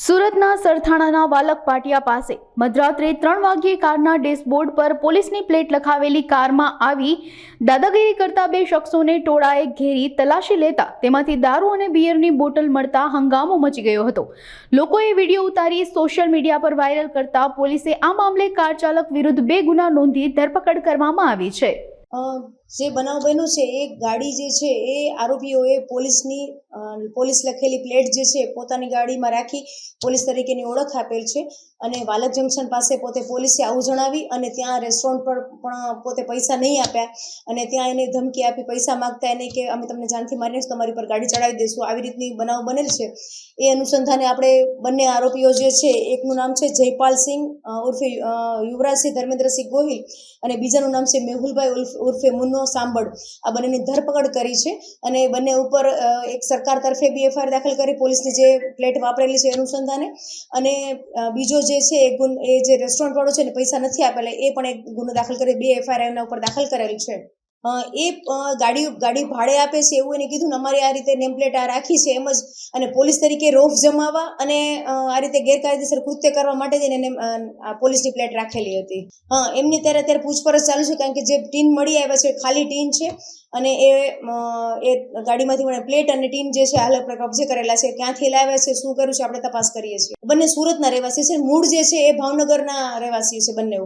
સુરતના સરથાણાના વાલક પાટિયા પાસે મધરાત્રે 3 વાગ્યે કારના ડેશબોર્ડ પર પોલીસની પ્લેટ લખાવેલી કારમાં આવી દાદાગીરી કરતા બે શખ્સોને ટોળાએ ઘેરી તલાશી લેતા તેમાંથી દારૂ અને બિયરની બોટલ મળતા હંગામો મચી ગયો હતો। લોકોએ વિડીયો ઉતારી સોશિયલ મીડિયા પર વાયરલ કરતા પોલીસે આ મામલે કાર ચાલક વિરુદ્ધ 2 ગુના નોંધી ધરપકડ કરવામાં આવી છે। જે બનાવ બન્યો છે એ ગાડી જે છે એ આરોપીઓએ પોલીસ લખેલી પ્લેટ જે છે પોતાની ગાડીમાં રાખી પોલીસ તરીકેની ઓળખ આપેલ છે અને વાલક જંકશન પાસે પોતે પોલીસે આવું જણાવી અને ત્યાં રેસ્ટોરન્ટ પર પણ પોતે પૈસા નહીં આપ્યા અને ત્યાં એને ધમકી આપી પૈસા માંગતા એને કે અમે તમને જાનથી મારીને તમારી પર ગાડી ચડાવી દઈશું, આવી રીતની બનાવ બનેલ છે। એ અનુસંધાને આપણે બંને આરોપીઓ જે છે એકનું નામ છે જયપાલસિંહ ઉર્ફે યુવરાજસિંહ ધર્મેન્દ્રસિંહ ગોહિલ અને બીજાનું નામ છે મેહુલભાઈ ઉર્ફે મુન્નો સાંભળ। આ બંનેની ધરપકડ કરી છે અને બંને ઉપર એક સરકાર તરફે બી એફઆઈઆર દાખલ કરી પોલીસની જે પ્લેટ વાપરેલી છે અનુસંધાને અને બીજો જે છે એ જે રેસ્ટોરન્ટ વાળો છે ને પૈસા નથી આપેલા એ પણ એક ગુનો દાખલ કરી 2 એફઆઈઆર એના ઉપર દાખલ કરેલ છે। એ ગાડી ભાડે આપે છે એવું એને કીધું ને અમારી આ રીતે નેમ પ્લેટ આ રાખી છે એમ જ અને પોલીસ તરીકે રોફ જમાવવા અને આ રીતે ગેરકાયદેસર કૃત્ય કરવા માટે જ એને પોલીસની પ્લેટ રાખેલી હતી। એમની ત્યારે પૂછપરછ ચાલુ છે કારણ કે જે ટીન મળી આવ્યા છે ખાલી ટીન છે અને એ ગાડીમાંથી મને પ્લેટ અને ટીન જે છે હાલ આપણે કબજે કરેલા છે। ક્યાંથી લાવ્યા છે શું કર્યું છે આપણે તપાસ કરીએ છીએ। બંને સુરતના રહેવાસી છે, મૂળ જે છે એ ભાવનગરના રહેવાસી છે બંને।